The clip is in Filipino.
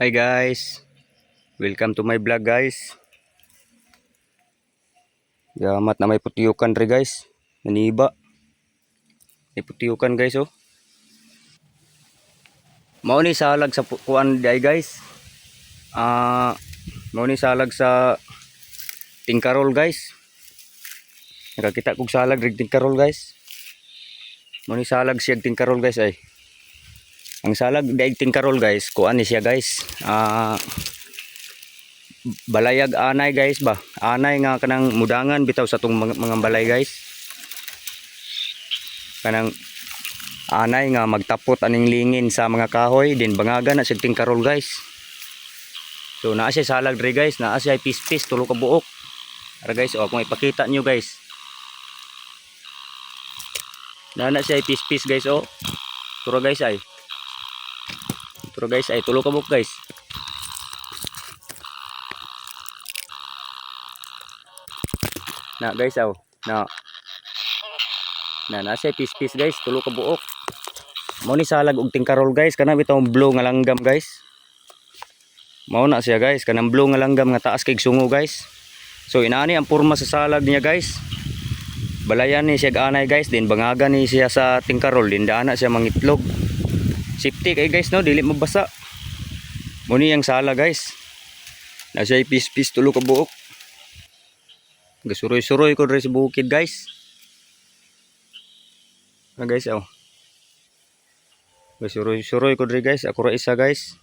Hi guys, welcome to my vlog guys. Yamat na may putiyukan re guys. Naniba. May putiyukan guys oh. Mao ni salag sa kuan day guys. Mao ni salag sa tingkarol guys. Nakakita kog salag rig tingkarol guys. Mao ni salag siya tingkarol guys ay. Ang salag day tingkarol guys, kuan ni siya guys. Balayag anay guys ba. Anay nga kanang mudangan bitaw sa tong mga balay guys. Kanang anay nga magtapot aning lingin sa mga kahoy din bangaga na sig tingkarol guys. So naa siya salag dre guys, naa siya pispis tulo ka buok. Ara guys, o kung ipakita nyo guys. Naa na siya pispis guys oh. Turo guys ay. Turo guys ay tulo ka buok guys. Na guys oh. Na siya pispis guys, tulo ka buok. Mao ni salag og tingkarol guys, kana bitong blue nga langgam guys. Mao na siya guys, kanang blue nga langgam nga taas kay sungo guys. So inaani ang porma sa salag niya guys. Balayan ni siya anay guys, din bangaga ni siya sa tingkarol, din daana siya mangitlog. Safety kay guys no, dili mabasa. Mao ni ang sala guys. Na siya pispis tulo ka buok. Gasuroy-suroy ko diri sa bukid guys. Na guys oh. Gasuroy-suroy ko diri guys, ako ra isa guys.